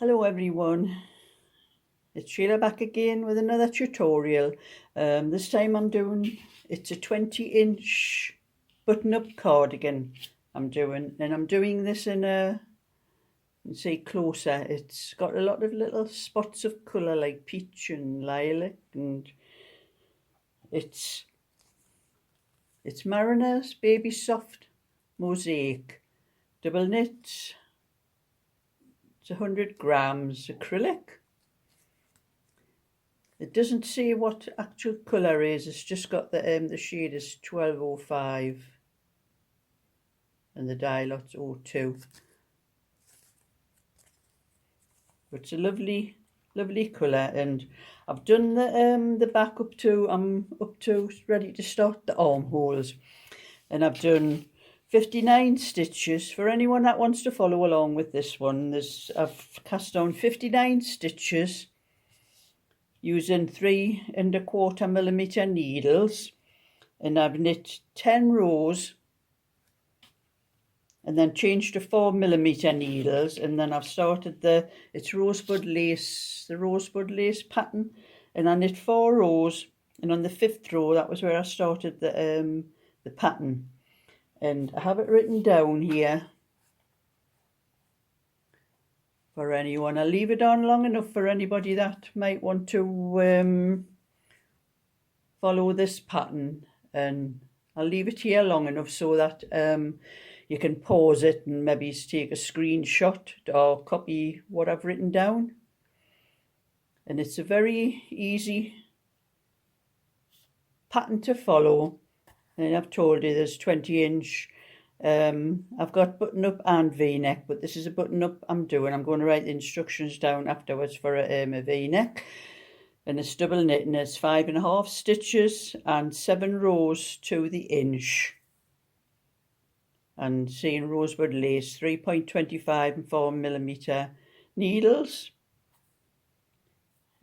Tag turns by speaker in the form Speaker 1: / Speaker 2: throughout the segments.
Speaker 1: Hello everyone, it's Sheila back again with another tutorial. This time it's a 20-inch button-up cardigan I'm doing this in a, you can see closer, it's got a lot of little spots of colour like peach and lilac, and it's Mariner's Baby Soft Mosaic double knit. It's 100 grams acrylic. It doesn't say what actual colour is, it's just got the shade is 1205 and the dye lot's 02. But it's a lovely colour, and I've done the back up to ready to start the armholes, and I've done 59 stitches. For anyone that wants to follow along with this one, I've cast on 59 stitches using 3¼ needles, and I've knit 10 rows and then changed to 4mm needles, and then I've started it's Rosebud lace, the Rosebud lace pattern, and I knit 4 rows, and on the 5th row that was where I started the pattern, and I have it written down here for anyone. I'll leave it on long enough for anybody that might want to follow this pattern, and I'll leave it here long enough so that you can pause it and maybe take a screenshot or copy what I've written down. And it's a very easy pattern to follow, and I've told you there's 20-inch. I've got button up and v-neck, but this is a button up I'm doing. I'm going to write the instructions down afterwards for a v-neck, and it's double knitting. It's 5½ stitches and 7 rows to the inch, and seeing Rosebud lace, 3.25 and 4mm needles,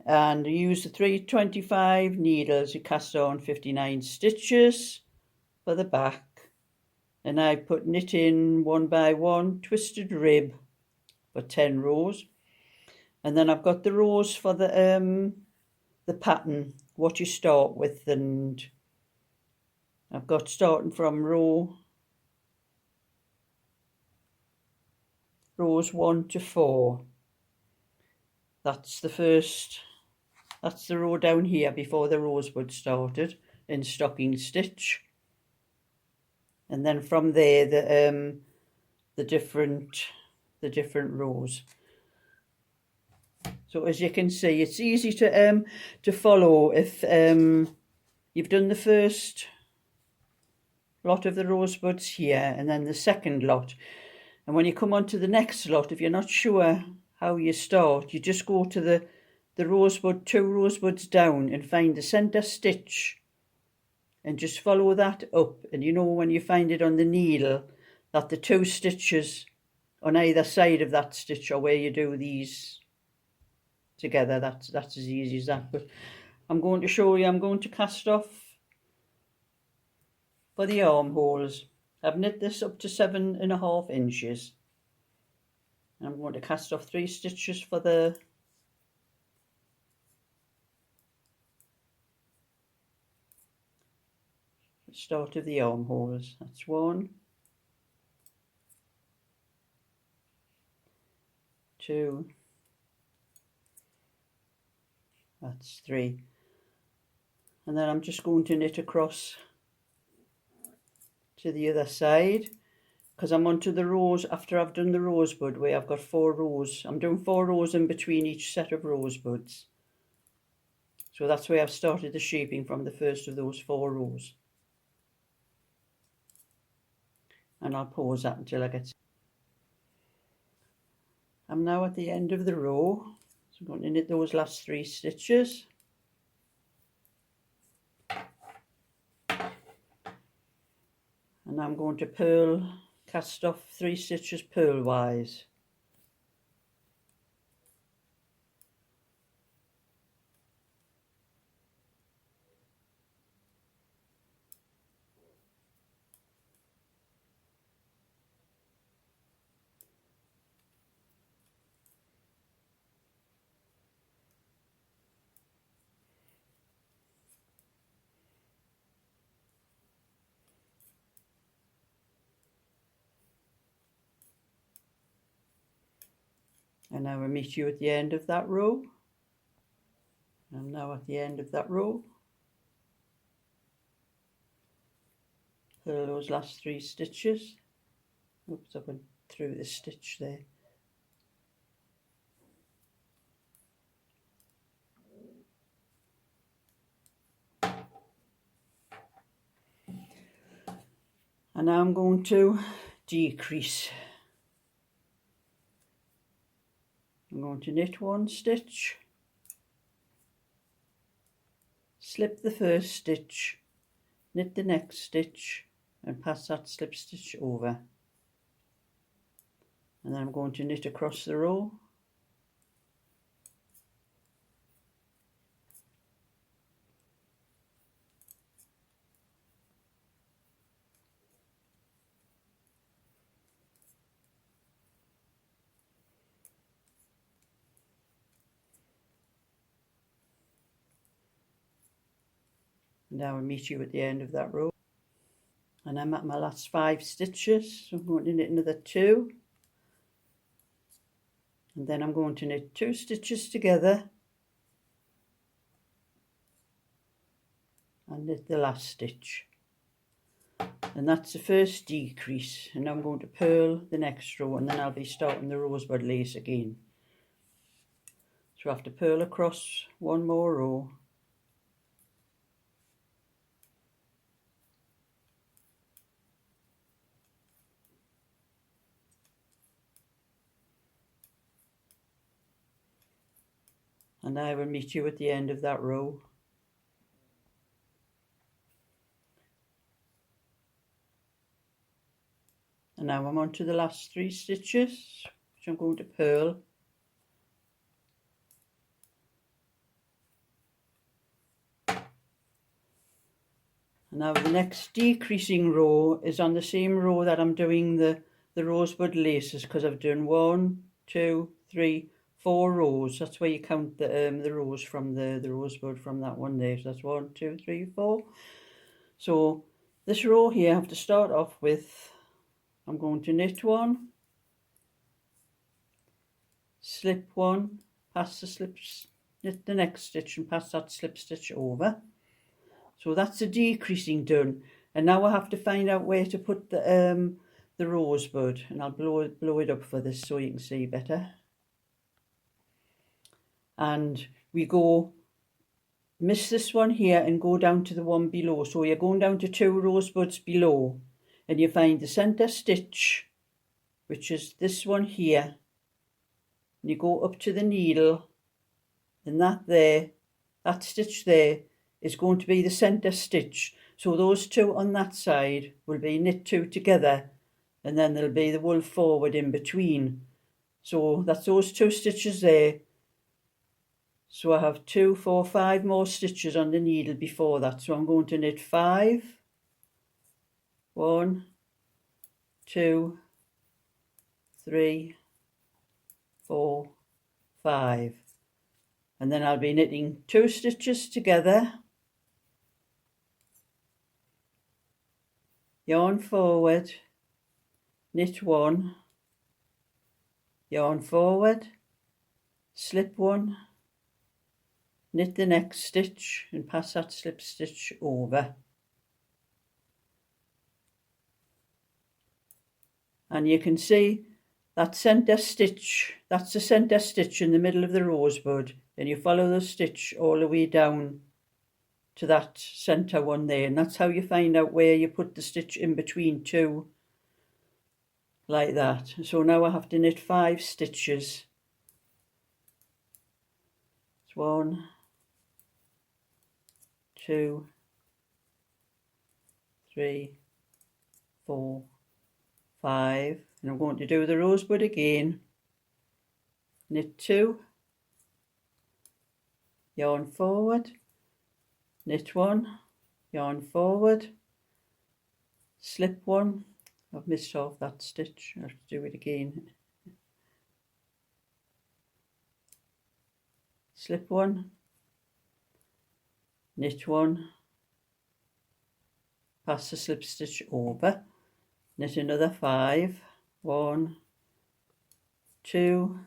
Speaker 1: and you use the 325 needles. You cast on 59 stitches for the back, and I put knit in 1 by 1 twisted rib for 10 rows, and then I've got the rows for the pattern, what you start with, and I've got starting from rows 1 to 4. That's the row down here before the Rosebud started in stocking stitch, and then from there the different rows. So as you can see, it's easy to follow if you've done the first lot of the Rosebuds here and then the second lot. And when you come on to the next lot, if you're not sure how you start, you just go to the rosebud, 2 rosebuds down, and find the centre stitch and just follow that up. And you know when you find it on the needle that the 2 stitches on either side of that stitch are where you do these together. That's as easy as that. But I'm going to show you, I'm going to cast off for the armholes. I've knit this up to 7½ inches. I'm going to cast off 3 stitches for the start of the armholes. That's 1, 2, that's 3, and then I'm just going to knit across to the other side, because I'm onto the rows after I've done the Rosebud where I've got 4 rows. I'm doing 4 rows in between each set of Rosebuds. So that's where I've started the shaping, from the first of those 4 rows. And I'll pause that until I get... I'm now at the end of the row, so I'm going to knit those last 3 stitches. And I'm going to cast off 3 stitches purlwise. And I will meet you at the end of that row. I'm now at the end of that row. Purl those last 3 stitches. Oops, I went through the stitch there. And now I'm going to decrease. I'm going to knit 1 stitch, slip the first stitch, knit the next stitch and pass that slip stitch over. And then I'm going to knit across the row. Now I'll meet you at the end of that row. And I'm at my last 5 stitches, so I'm going to knit another 2. And then I'm going to knit 2 stitches together and knit the last stitch. And that's the first decrease. And I'm going to purl the next row, and then I'll be starting the rosebud lace again. So I have to purl across 1 more row. And I will meet you at the end of that row. And now I'm on to the last 3 stitches, which I'm going to purl. And now the next decreasing row is on the same row that I'm doing the rosebud laces, because I've done 1, 2, 3, 4 rows. That's where you count the rows from the rosebud from that one there. So that's 1, 2, 3, 4. So this row here I have to start off with, I'm going to knit 1, slip 1, pass the slips, knit the next stitch and pass that slip stitch over. So that's the decreasing done. And now I have to find out where to put the rosebud, and I'll blow it up for this so you can see better. And we go, miss this one here and go down to the one below. So you're going down to 2 rosebuds below, and you find the center stitch, which is this one here. And you go up to the needle, and that stitch there is going to be the center stitch. So those 2 on that side will be knit 2 together, and then there'll be the wool forward in between. So that's those 2 stitches there. So I have 2, 4, 5 more stitches on the needle before that. So I'm going to knit 5, 1, 2, 3, 4, 5. And then I'll be knitting 2 stitches together, yarn forward, knit 1, yarn forward, slip 1, knit the next stitch and pass that slip stitch over. And you can see that center stitch, that's the center stitch in the middle of the rosebud, and you follow the stitch all the way down to that center one there, and that's how you find out where you put the stitch in between 2, like that. So now I have to knit 5 stitches. It's 1, 2, 3, 4, 5, and I'm going to do the rosebud again. Knit 2, yarn forward, knit 1, yarn forward, slip 1. I've missed off that stitch, I have to do it again. Slip 1, knit 1, pass the slip stitch over, knit another 5, 1, 2,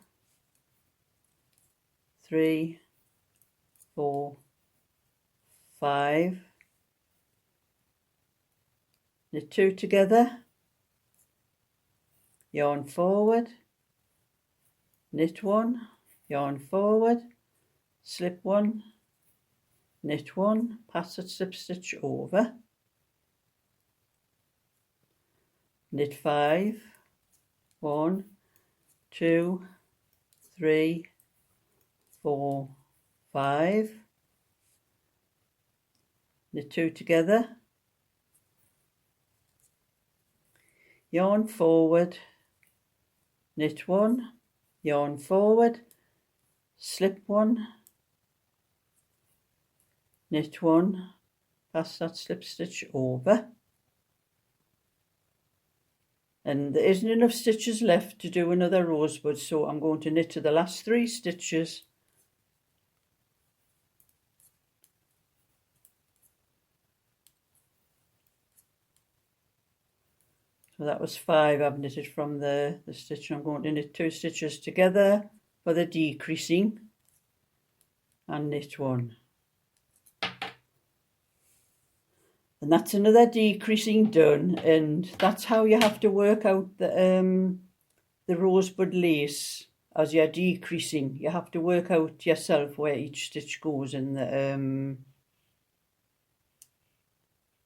Speaker 1: 3, 4, 5, knit 2 together, yarn forward, knit 1, yarn forward, slip 1, knit 1, pass that slip stitch over, knit 5, 1, 2, 3, 4, 5, knit 2 together, yarn forward, knit 1, yarn forward, slip 1, knit 1, pass that slip stitch over, and there isn't enough stitches left to do another rosebud, so I'm going to knit to the last 3 stitches. So that was 5 I've knitted from the stitch. I'm going to knit 2 stitches together for the decreasing and knit 1. And that's another decreasing done, and that's how you have to work out the rosebud lace as you're decreasing. You have to work out yourself where each stitch goes in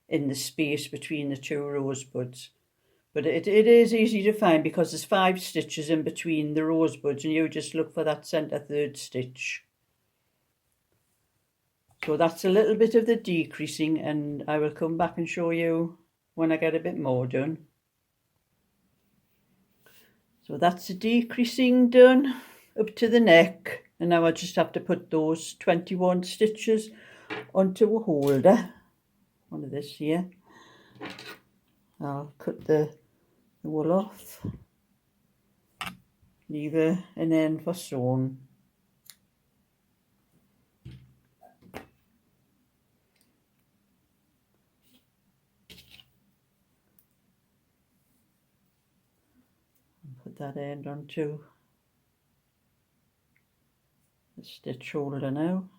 Speaker 1: the space between the 2 rosebuds. But it is easy to find because there's 5 stitches in between the rosebuds, and you just look for that centre 3rd stitch. So that's a little bit of the decreasing, and I will come back and show you when I get a bit more done. So that's the decreasing done up to the neck, and now I just have to put those 21 stitches onto a holder. One of this here. I'll cut the wool off, leave an end for sewing. Put that end onto the stitch holder now.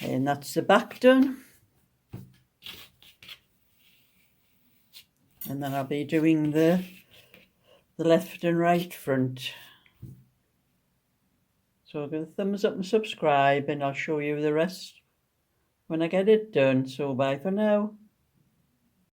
Speaker 1: And that's the back done. And then I'll be doing the left and right front. So give a thumbs up and subscribe, and I'll show you the rest when I get it done. So bye for now.